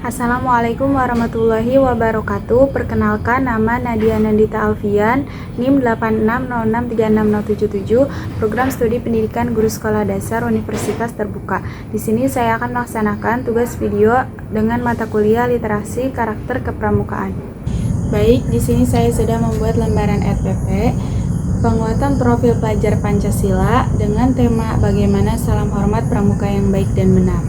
Assalamualaikum warahmatullahi wabarakatuh. Perkenalkan, nama Nadia Nandita Alfian, NIM 86063677, Program Studi Pendidikan Guru Sekolah Dasar Universitas Terbuka. Di sini saya akan melaksanakan tugas video dengan mata kuliah Literasi Karakter Kepramukaan. Baik, di sini saya sudah membuat lembaran RPP penguatan profil pelajar Pancasila dengan tema bagaimana salam hormat pramuka yang baik dan benar.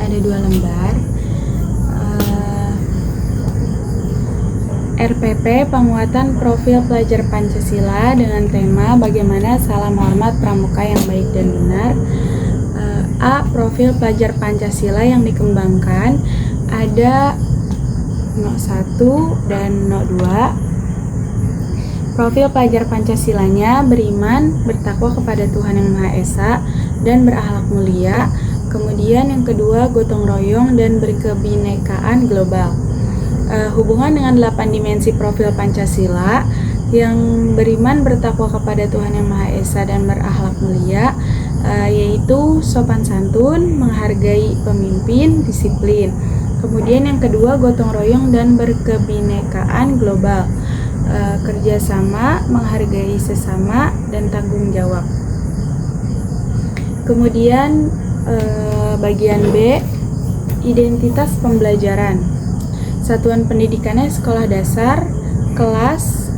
Ada 2 lembar. RPP penguatan profil pelajar Pancasila dengan tema bagaimana salam hormat pramuka yang baik dan benar. A. Profil pelajar Pancasila yang dikembangkan ada not 1 dan not 2. Profil pelajar Pancasilanya beriman, bertakwa kepada Tuhan Yang Maha Esa, dan berakhlak mulia. Kemudian yang kedua, gotong royong dan berkebinekaan global. Hubungan dengan 8 dimensi profil Pancasila yang beriman, bertakwa kepada Tuhan Yang Maha Esa, dan berakhlak mulia, yaitu sopan santun, menghargai pemimpin, disiplin. Kemudian yang kedua, gotong royong dan berkebinekaan global, kerjasama, menghargai sesama, dan tanggung jawab. Kemudian bagian B, identitas pembelajaran. Satuan pendidikannya sekolah dasar, kelas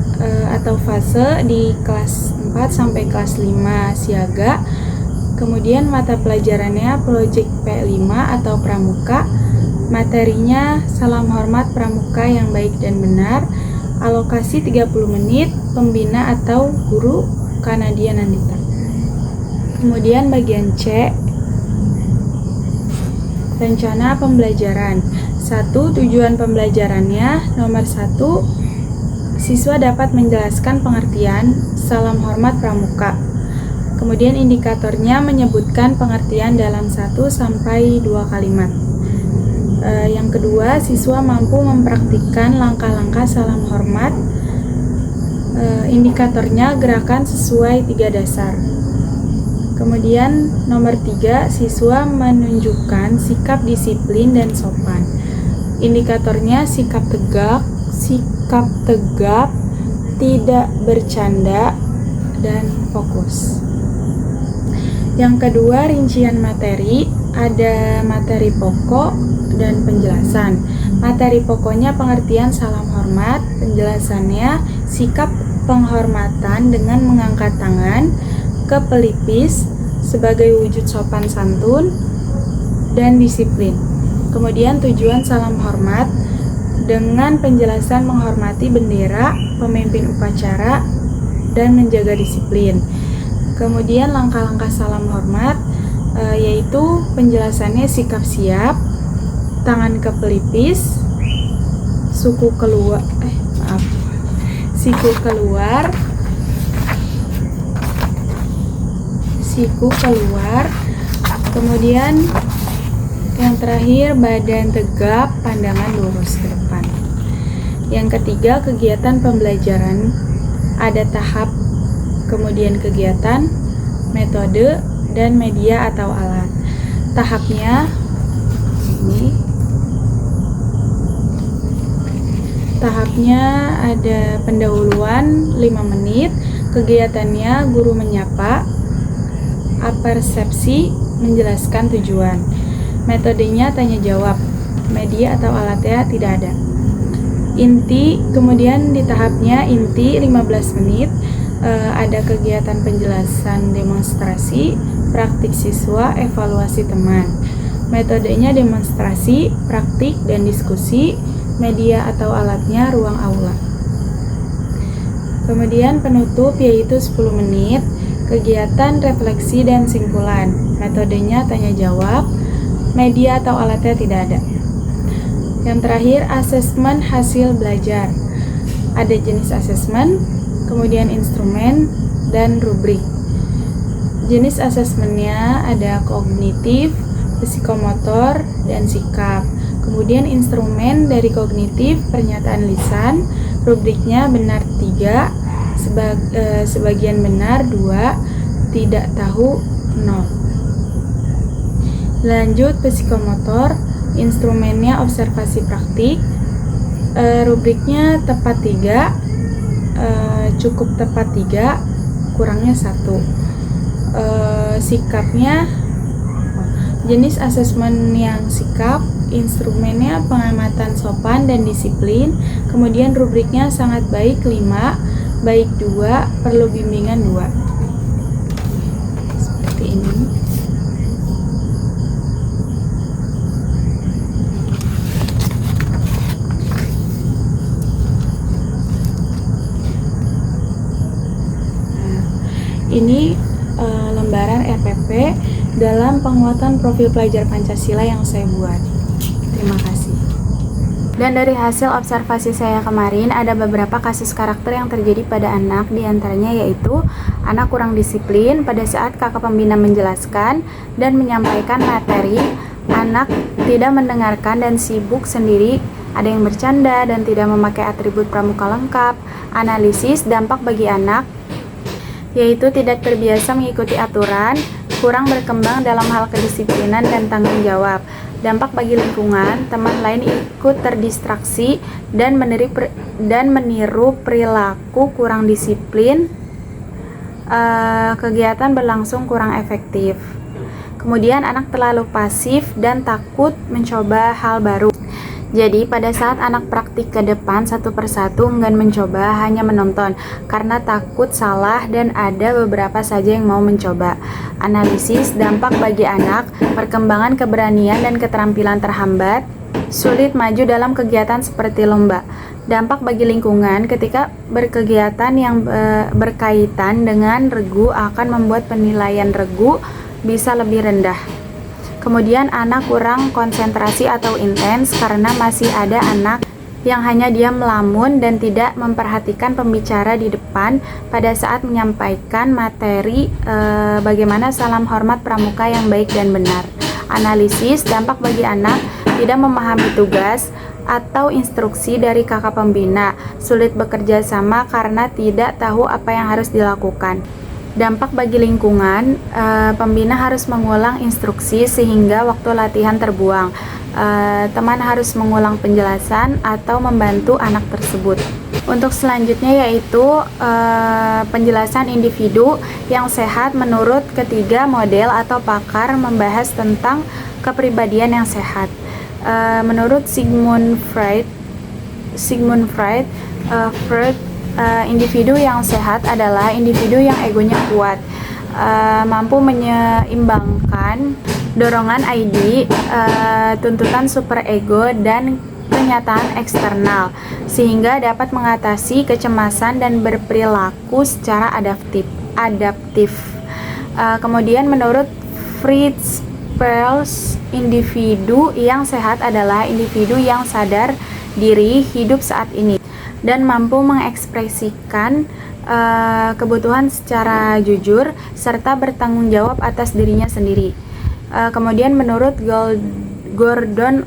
atau fase di kelas 4 sampai kelas 5 siaga. Kemudian mata pelajarannya Project P5 atau pramuka. Materinya salam hormat pramuka yang baik dan benar. Alokasi 30 menit, pembina atau guru Nadia Nandita. Kemudian bagian C, rencana pembelajaran. 1. Tujuan pembelajarannya. Nomor 1, siswa dapat menjelaskan pengertian salam hormat pramuka. Kemudian indikatornya menyebutkan pengertian dalam 1 sampai 2 kalimat. Yang kedua, siswa mampu mempraktikkan langkah-langkah salam hormat. Indikatornya gerakan sesuai 3 dasar. Kemudian nomor 3, siswa menunjukkan sikap disiplin dan sopan. Indikatornya sikap tegap, tidak bercanda, dan fokus. Yang kedua, rincian materi. Ada materi pokok dan penjelasan. Materi pokoknya pengertian salam hormat, penjelasannya sikap penghormatan dengan mengangkat tangan ke pelipis sebagai wujud sopan santun dan disiplin. Kemudian tujuan salam hormat dengan penjelasan menghormati bendera, pemimpin upacara, dan menjaga disiplin. Kemudian langkah-langkah salam hormat yaitu penjelasannya sikap siap, tangan ke pelipis, siku keluar, kemudian yang terakhir badan tegap, pandangan lurus ke depan. Yang ketiga, kegiatan pembelajaran. Ada tahap, kemudian kegiatan, metode, dan media atau alat. Tahapnya ini. Tahapnya ada pendahuluan 5 menit, kegiatannya guru menyapa, apersepsi, menjelaskan tujuan. Metodenya tanya jawab, media atau alatnya tidak ada. Inti, kemudian di tahapnya inti 15 menit, ada kegiatan penjelasan demonstrasi, praktik siswa, evaluasi teman. Metodenya demonstrasi, praktik, dan diskusi. Media atau alatnya ruang aula. Kemudian penutup yaitu 10 menit, kegiatan refleksi dan simpulan. Metodenya tanya jawab, media atau alatnya tidak ada. Yang terakhir, asesmen hasil belajar. Ada jenis asesmen, kemudian instrumen, dan rubrik. Jenis asesmennya ada kognitif, psikomotor, dan sikap. Kemudian instrumen dari kognitif, pernyataan lisan, rubriknya benar 3, sebagian benar 2, tidak tahu 0. Lanjut psikomotor, instrumennya observasi praktik, rubriknya tepat 3, cukup tepat 3, kurangnya 1. Sikapnya jenis asesmen yang sikap, instrumennya pengamatan sopan dan disiplin, kemudian rubriknya sangat baik 5, baik 2, perlu bimbingan 2. Seperti ini. Ini lembaran RPP dalam penguatan profil pelajar Pancasila yang saya buat. Terima kasih. Dan dari hasil observasi saya kemarin, ada beberapa kasus karakter yang terjadi pada anak, diantaranya yaitu anak kurang disiplin pada saat kakak pembina menjelaskan dan menyampaikan materi, anak tidak mendengarkan dan sibuk sendiri, ada yang bercanda dan tidak memakai atribut pramuka lengkap. Analisis dampak bagi anak yaitu tidak terbiasa mengikuti aturan, kurang berkembang dalam hal kedisiplinan dan tanggung jawab. Dampak bagi lingkungan, teman lain ikut terdistraksi dan meniru perilaku kurang disiplin, kegiatan berlangsung kurang efektif. Kemudian anak terlalu pasif dan takut mencoba hal baru. Jadi pada saat anak praktik ke depan satu persatu enggan mencoba, hanya menonton karena takut salah dan ada beberapa saja yang mau mencoba. Analisis dampak bagi anak, perkembangan keberanian dan keterampilan terhambat, sulit maju dalam kegiatan seperti lomba. Dampak bagi lingkungan, ketika berkegiatan yang berkaitan dengan regu akan membuat penilaian regu bisa lebih rendah. Kemudian anak kurang konsentrasi atau intens karena masih ada anak yang hanya diam melamun dan tidak memperhatikan pembicara di depan pada saat menyampaikan materi, bagaimana salam hormat pramuka yang baik dan benar. Analisis dampak bagi anak, tidak memahami tugas atau instruksi dari kakak pembina, sulit bekerja sama karena tidak tahu apa yang harus dilakukan. Dampak bagi lingkungan, pembina harus mengulang instruksi sehingga waktu latihan terbuang. Teman harus mengulang penjelasan atau membantu anak tersebut. Untuk selanjutnya yaitu penjelasan individu yang sehat menurut ketiga model atau pakar membahas tentang kepribadian yang sehat. Menurut Sigmund Freud, individu yang sehat adalah individu yang egonya kuat, mampu menyeimbangkan dorongan ID, tuntutan superego dan kenyataan eksternal, sehingga dapat mengatasi kecemasan dan berperilaku secara adaptif. Kemudian menurut Fritz Perls, individu yang sehat adalah individu yang sadar diri hidup saat ini dan mampu mengekspresikan kebutuhan secara jujur serta bertanggung jawab atas dirinya sendiri. Kemudian menurut Gordon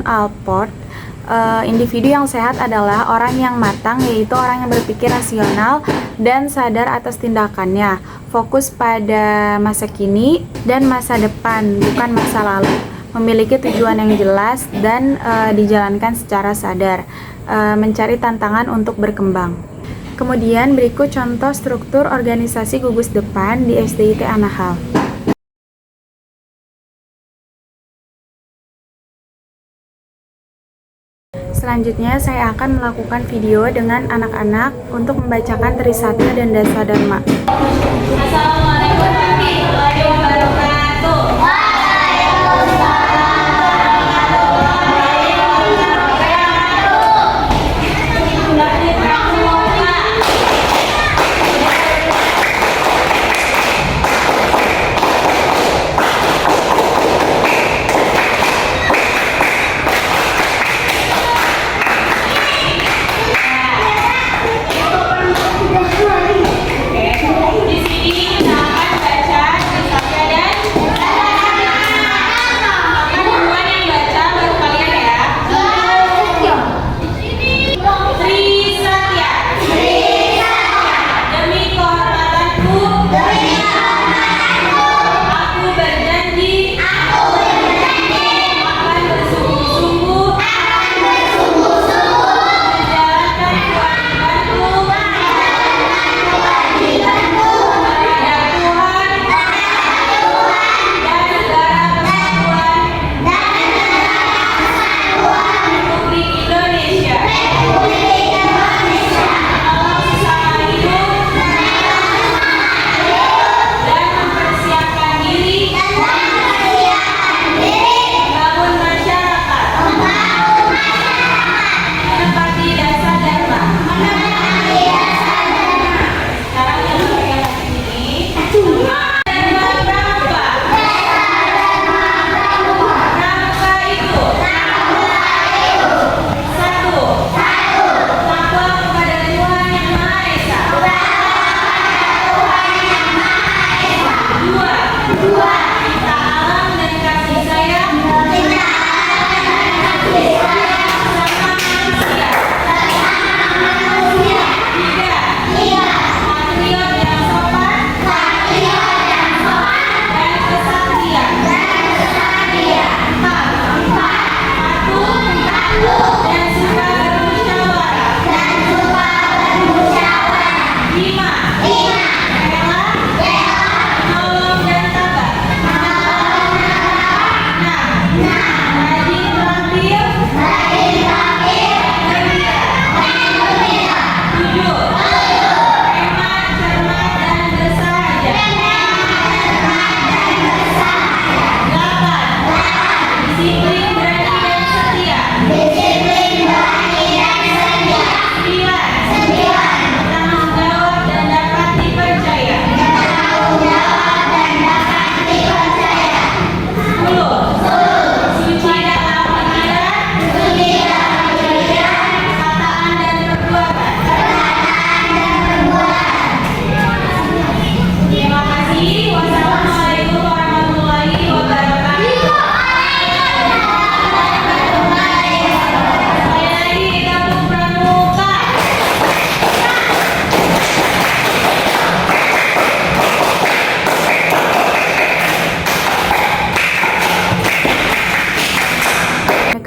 Allport, individu yang sehat adalah orang yang matang, yaitu orang yang berpikir rasional dan sadar atas tindakannya, fokus pada masa kini dan masa depan, bukan masa lalu, memiliki tujuan yang jelas dan dijalankan secara sadar, mencari tantangan untuk berkembang. Kemudian berikut contoh struktur organisasi gugus depan di SDIT Anahal. Selanjutnya saya akan melakukan video dengan anak-anak untuk membacakan Trisatya dan Dasa Dharma. Assalamualaikum warahmatullahi wabarakatuh. Di sini kita akan baca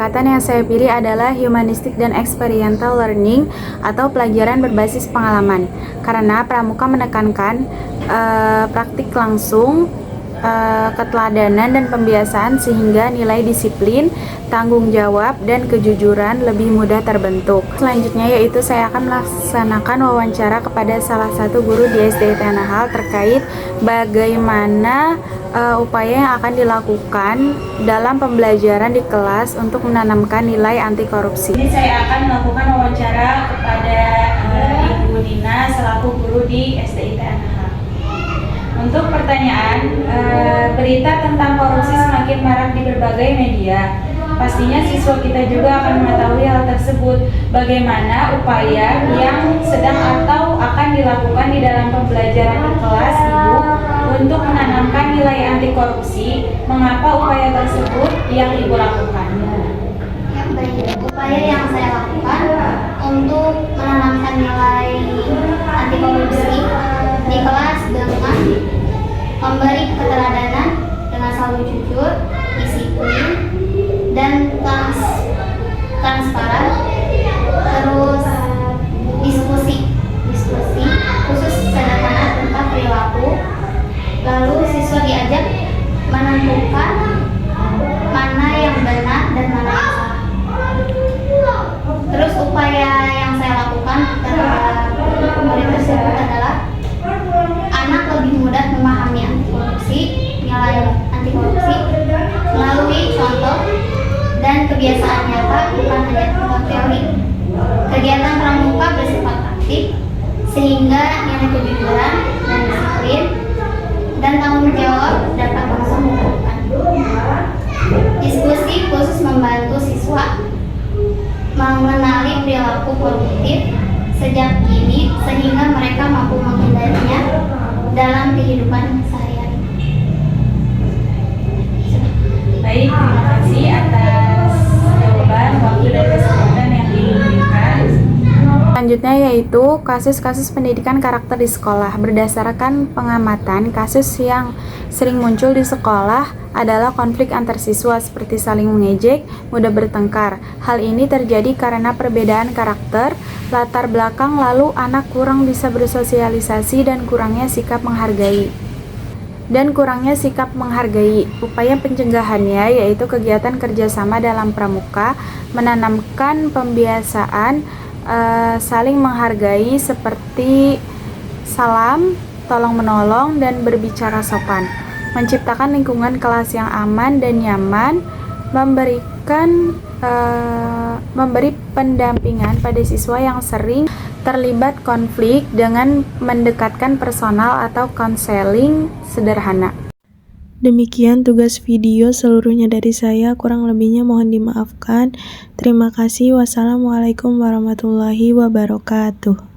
pendekatan yang saya pilih adalah humanistic dan experiential learning atau pelajaran berbasis pengalaman. Karena pramuka menekankan praktik langsung, keteladanan dan pembiasaan sehingga nilai disiplin, tanggung jawab, dan kejujuran lebih mudah terbentuk. Selanjutnya yaitu saya akan melaksanakan wawancara kepada salah satu guru di SDIT Tanahal terkait bagaimana upaya yang akan dilakukan dalam pembelajaran di kelas untuk menanamkan nilai anti korupsi. Ini saya akan melakukan wawancara kepada Ibu Dina selaku guru di SDIT Tanahal. Untuk pertanyaan, berita tentang korupsi semakin marak di berbagai media. Pastinya siswa kita juga akan mengetahui hal tersebut. Bagaimana upaya yang sedang atau akan dilakukan di dalam pembelajaran di kelas Ibu untuk menanamkan nilai anti korupsi? Mengapa upaya tersebut yang Ibu lakukan? Upaya yang saya lakukan untuk menanamkan nilai anti korupsi di kelas dengan memberi keteladanan dengan selalu jujur, disiplin, dan transparan, terus diskusi khusus sederhana tentang perilaku, lalu siswa diajak menentukan mana yang benar dan mana yang salah. Terus upaya yang saya lakukan terhadap murid tersebut adalah anak lebih mudah memahami anti korupsi, nilai anti korupsi melalui contoh dan kebiasaan nyata, bukan hanya tentang teori. Kegiatan pramuka bersifat aktif sehingga nilai kejujuran dan disiplin dan tanggung jawab dapat langsung dilakukan. Diskusi khusus membantu siswa mengenali perilaku koruptif sejak dini sehingga mereka mampu menghindarinya dalam kehidupan sehari-hari. Baik, terima kasih atas jawaban, waktu, dan kesempatan yang diberikan. Selanjutnya yaitu kasus-kasus pendidikan karakter di sekolah. Berdasarkan pengamatan, kasus yang sering muncul di sekolah adalah konflik antar siswa seperti saling mengejek, mudah bertengkar. Hal ini terjadi karena perbedaan karakter, latar belakang, lalu anak kurang bisa bersosialisasi dan kurangnya sikap menghargai. Upaya pencegahannya yaitu kegiatan kerjasama dalam pramuka, menanamkan pembiasaan saling menghargai seperti salam, tolong menolong, dan berbicara sopan. Menciptakan lingkungan kelas yang aman dan nyaman, memberi pendampingan pada siswa yang sering terlibat konflik dengan mendekatkan personal atau konseling sederhana. Demikian tugas video seluruhnya dari saya, kurang lebihnya mohon dimaafkan. Terima kasih. Wassalamualaikum warahmatullahi wabarakatuh.